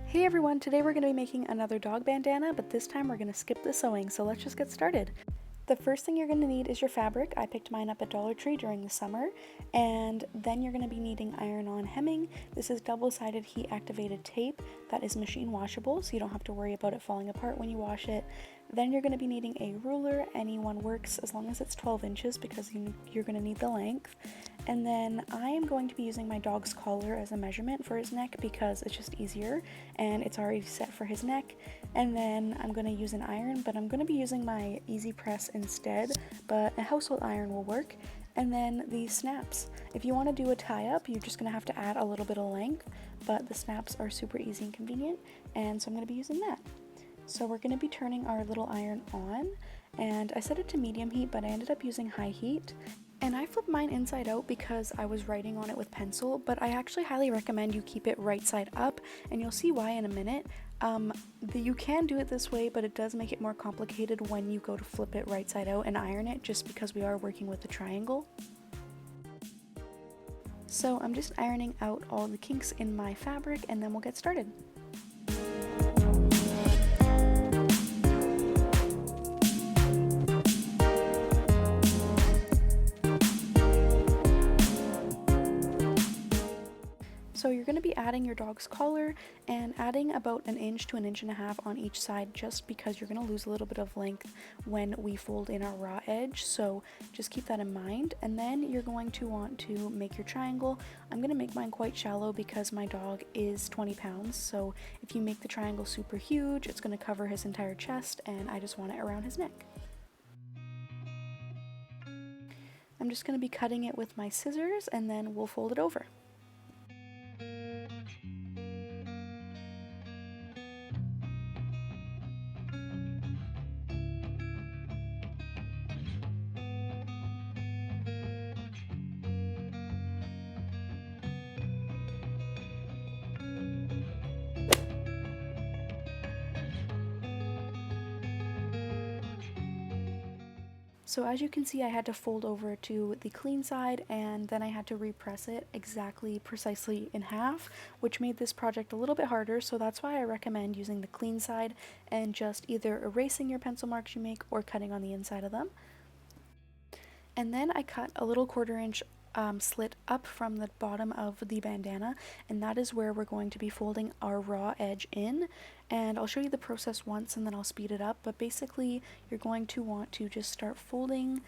Hey everyone, today we're going to be making another dog bandana, but this time we're going to skip the sewing, so let's just get started. The first thing you're going to need is your fabric. I picked mine up at Dollar Tree during the summer, and then you're going to be needing iron-on hemming. This is double-sided heat-activated tape that is machine washable, so you don't have to worry about it falling apart when you wash it. Then you're going to be needing a ruler. Any one works as long as it's 12 inches because you're going to need the length. And then I am going to be using my dog's collar as a measurement for his neck because it's just easier and it's already set for his neck. And then I'm going to use an iron, but I'm going to be using my Easy Press instead, but a household iron will work. And then the snaps. If you want to do a tie-up, you're just going to have to add a little bit of length, but the snaps are super easy and convenient, and so I'm going to be using that. So we're going to be turning our little iron on, and I set it to medium heat, but I ended up using high heat. And I flipped mine inside out because I was writing on it with pencil, but I actually highly recommend you keep it right side up, and you'll see why in a minute. You can do it this way, but it does make it more complicated when you go to flip it right side out and iron it, just because we are working with the triangle. So I'm just ironing out all the kinks in my fabric, and then we'll get started. So you're going to be adding your dog's collar and adding about 1 inch to 1.5 inches on each side, just because you're going to lose a little bit of length when we fold in our raw edge, so just keep that in mind. And then you're going to want to make your triangle. I'm going to make mine quite shallow because my dog is 20 pounds, so if you make the triangle super huge, it's going to cover his entire chest, and I just want it around his neck. I'm just going to be cutting it with my scissors, and then we'll fold it over. So as you can see, I had to fold over to the clean side, and then I had to repress it precisely in half, which made this project a little bit harder, so that's why I recommend using the clean side and just either erasing your pencil marks you make or cutting on the inside of them. And then I cut a little 1/4 inch slit up from the bottom of the bandana, and that is where we're going to be folding our raw edge in. And I'll show you the process once and then I'll speed it up, but basically you're going to want to just start folding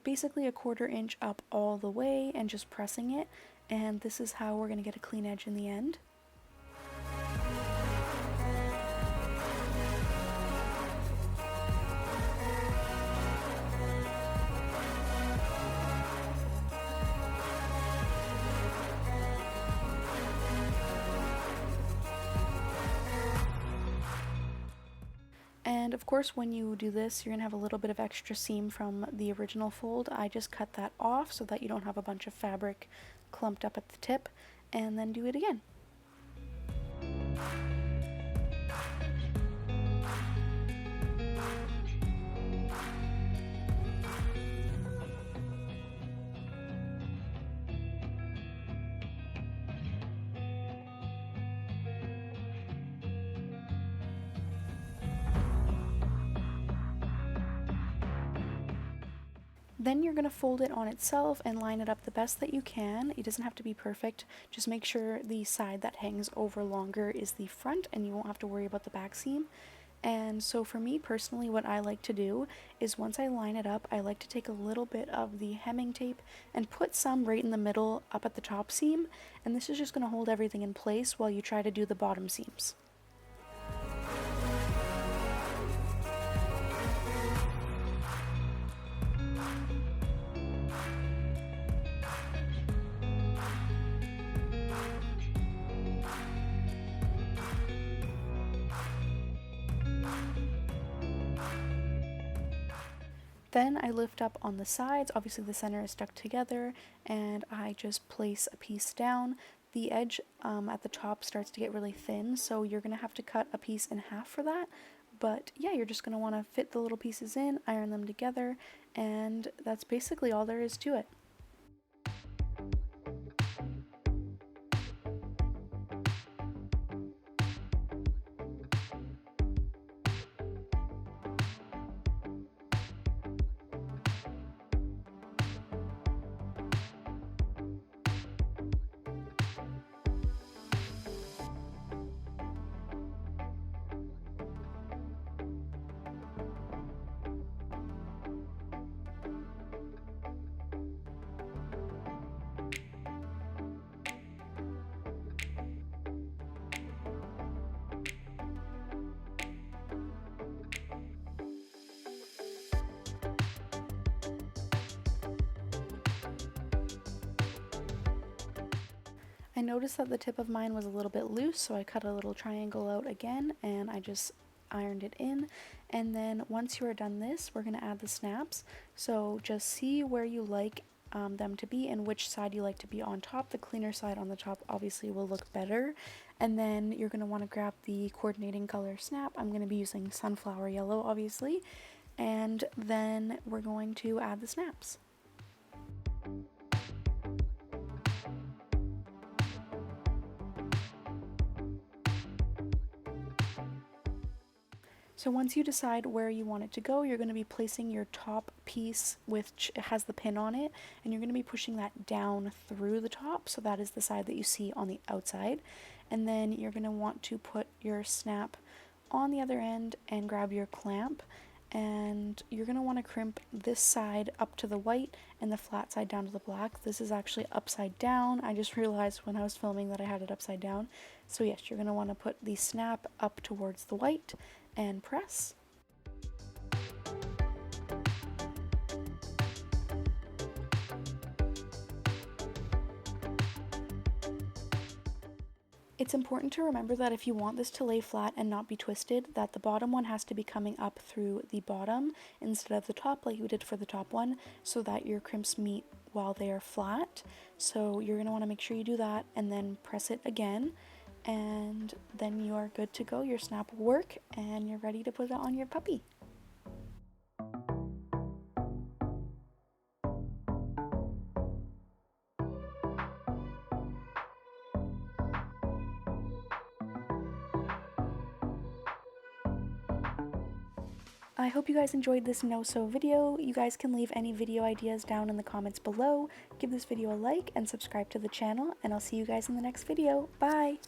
basically a 1/4 inch up all the way and just pressing it, and this is how we're going to get a clean edge in the end. And of course, when you do this, you're going to have a little bit of extra seam from the original fold. I just cut that off so that you don't have a bunch of fabric clumped up at the tip, and then do it again. Then you're going to fold it on itself and line it up the best that you can. It doesn't have to be perfect, just make sure the side that hangs over longer is the front and you won't have to worry about the back seam. And so for me personally, what I like to do is once I line it up, I like to take a little bit of the hemming tape and put some right in the middle up at the top seam, and this is just going to hold everything in place while you try to do the bottom seams. Then I lift up on the sides, obviously the center is stuck together, and I just place a piece down. The edge at the top starts to get really thin, so you're going to have to cut a piece in half for that. But yeah, you're just going to want to fit the little pieces in, iron them together, and that's basically all there is to it. I noticed that the tip of mine was a little bit loose, so I cut a little triangle out again and I just ironed it in. And then once you are done this, we're going to add the snaps. So just see where you like them to be and which side you like to be on top. The cleaner side on the top obviously will look better. And then you're going to want to grab the coordinating color snap. I'm going to be using sunflower yellow obviously. And then we're going to add the snaps. So once you decide where you want it to go, you're going to be placing your top piece, which has the pin on it, and you're going to be pushing that down through the top, so that is the side that you see on the outside. And then you're going to want to put your snap on the other end and grab your clamp, and you're going to want to crimp this side up to the white and the flat side down to the black. This is actually upside down. I just realized when I was filming that I had it upside down. So yes, you're going to want to put the snap up towards the white and press. It's important to remember that if you want this to lay flat and not be twisted, that the bottom one has to be coming up through the bottom instead of the top like you did for the top one, so that your crimps meet while they are flat. So you're going to want to make sure you do that and then press it again, and then you are good to go. Your snap will work and you're ready to put it on your puppy. I hope you guys enjoyed this no sew video. You guys can leave any video ideas down in the comments below. Give this video a like and subscribe to the channel, and I'll see you guys in the next video. Bye!